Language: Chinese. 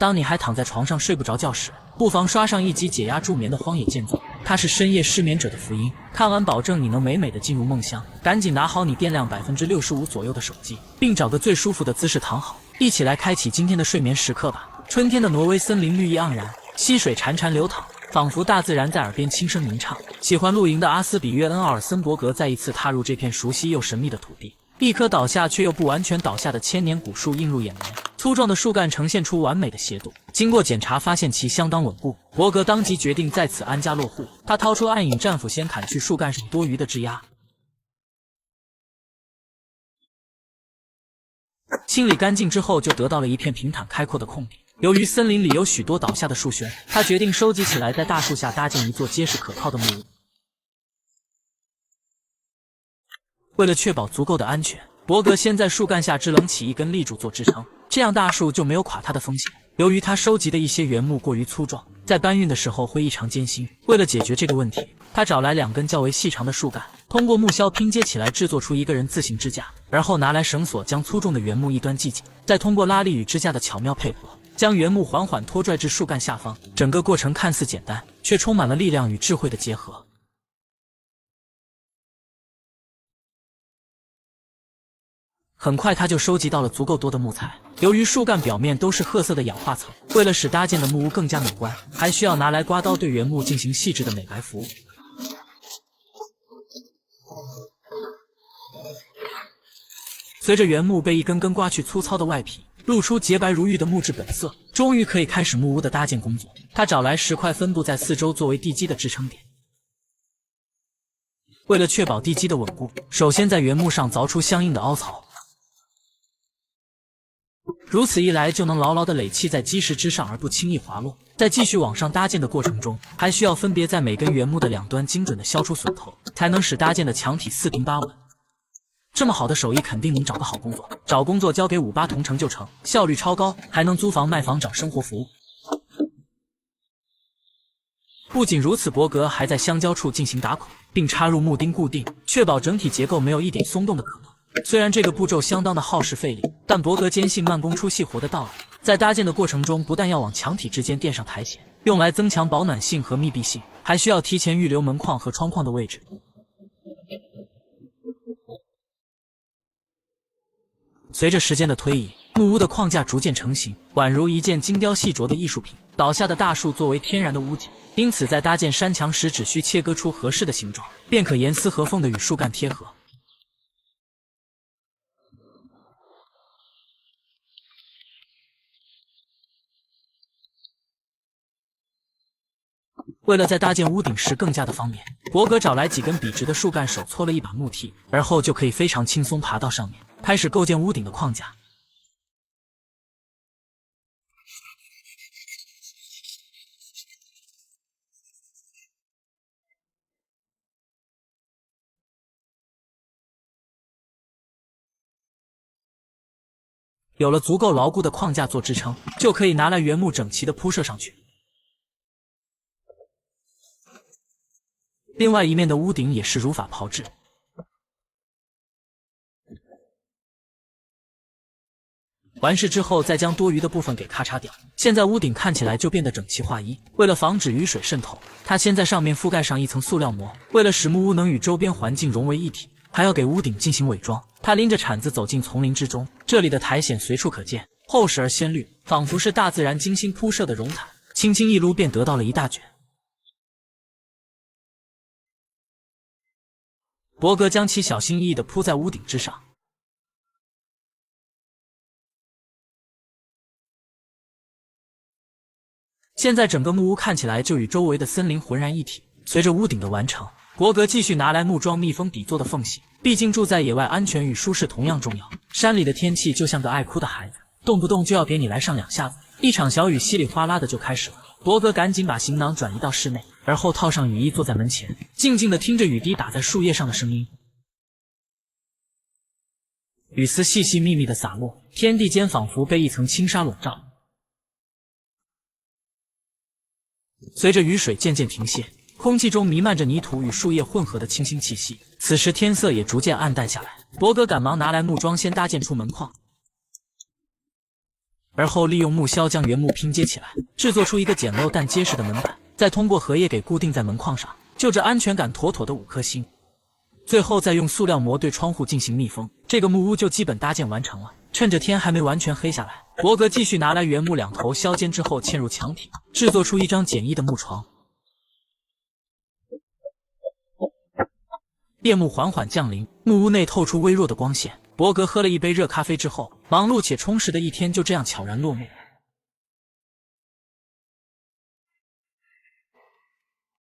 當你還躺在床上睡不着覺時，不妨刷上一集解壓助眠的《荒野劍宗》，它是深夜失眠者的福音。看完保證你能美美的進入夢鄉。趕緊拿好你電量65%左右的手機，並找個最舒服的姿勢躺好，一起來開啟今天的睡眠時刻吧。春天的挪威森林綠意盎然，溪水潺潺流淌，仿佛大自然在耳邊輕聲吟唱。喜歡露營的阿斯比约恩·奧爾森伯格再一次踏入這片熟悉又神秘的土地。一棵倒下卻又不完全倒下的千年古樹映入眼簾，粗壯的樹幹呈現出完美的斜度。經過檢查，發現其相當穩固，伯格當即決定在此安家落戶。他掏出暗影戰斧，先砍去樹幹上多餘的枝桠，清理乾淨之後，就得到了一片平坦開闊的空地。由於森林裡有許多倒下的樹軒，他決定收集起來，在大樹下搭建一座結實可靠的木屋。為了確保足夠的安全，伯格先在樹幹下支棱起一根立柱做支撐，這樣大樹就沒有垮塌的風險。由於他收集的一些原木過於粗壯，在搬運的時候會異常艱辛。為了解決這個問題，他找來2根較為細長的樹幹，通過木銷拼接起來，制作出一個人字形支架，然後拿來繩索將粗重的原木一端繫緊，再通過拉力與支架的巧妙配合，將原木緩緩拖拽至樹幹下方。整個過程看似簡單，卻充滿了力量與智慧的結合。很快他就收集到了足夠多的木材。由於樹幹表面都是褐色的氧化层，为了使搭建的木屋更加美觀，還需要拿來刮刀對原木進行細緻的美白服務。隨着原木被一根根刮去粗糙的外皮，露出潔白如玉的木質本色，終於可以開始木屋的搭建工作。他找來石塊分布在四周作為地基的支撐點。為了確保地基的穩固，首先在原木上鑿出相應的凹槽。如此一來，就能牢牢地壘砌在基石之上而不輕易滑落。在繼續往上搭建的過程中，還需要分別在每根原木的2端精準地削出榫頭，才能使搭建的牆體四平八穩。這麼好的手藝，肯定能找個好工作。找工作交給58同城就成，效率超高，還能租房賣房找生活服務。不僅如此，伯格還在相交處進行打孔，並插入木釘固定，確保整體結構沒有一點鬆動的可能。雖然這個步驟相當的耗時費力，但伯格堅信慢工出細活的道理。在搭建的過程中，不但要往牆體之間墊上苔蘚，用來增強保暖性和密閉性，還需要提前預留門框和窗框的位置。隨着時間的推移，木屋的框架逐漸成型，宛如一件精雕細琢的藝術品。倒下的大樹作為天然的屋頂，因此在搭建山牆時只需切割出合適的形狀，便可嚴絲合縫地與樹幹貼合。为了在搭建屋頂時更加的方便，伯格找來幾根筆直的樹幹，手搓了一把木梯，而後就可以非常輕鬆爬到上面，開始構建屋頂的框架。有了足夠牢固的框架做支撐，就可以拿來原木整齊地鋪設上去。另外一面的屋頂也是如法炮製。完事之後，再將多餘的部分給咔嚓掉，現在屋頂看起來就變得整齊劃一。為了防止雨水滲透，他先在上面覆蓋上一層塑料膜，為了使木屋能與周邊環境融為一體，還要給屋頂進行偽裝。他拎着鏟子走進叢林之中，這裡的苔蘚隨處可見，厚實而鮮綠，仿佛是大自然精心鋪設的絨毯，輕輕一擼便得到了一大卷。伯格將其小心翼翼地鋪在屋頂之上。現在整個木屋看起來就與周圍的森林渾然一體。隨着屋頂的完成，伯格繼續拿來木樁密封底座的縫隙，畢竟住在野外，安全與舒適同樣重要。山裡的天氣就像個愛哭的孩子，動不動就要給你來上2下子。一場小雨稀里嘩啦的就開始了。伯格趕緊把行囊轉移到室內，而後套上雨衣，坐在門前，靜靜地聽着雨滴打在樹葉上的聲音。雨絲細細密密地灑落，天地間仿佛被一層輕紗籠罩。隨着雨水漸漸停歇，空氣中彌漫着泥土與樹葉混合的清新氣息。此時天色也逐漸暗淡下來，伯格趕忙拿來木樁先搭建出門框。而後利用木銷將原木拼接起来，制作出一個簡陋但結實的門板，再通過荷葉給固定在門框上，就這安全感妥妥的5顆星。最後再用塑料膜對窗戶進行密封，這個木屋就基本搭建完成了。趁着天還沒完全黑下來，伯格繼續拿來原木2頭削尖之後嵌入牆體，制作出一張簡易的木床。夜幕緩緩降臨，木屋內透出微弱的光線。伯格喝了一杯熱咖啡之後，忙碌且充實的一天就這樣悄然落幕。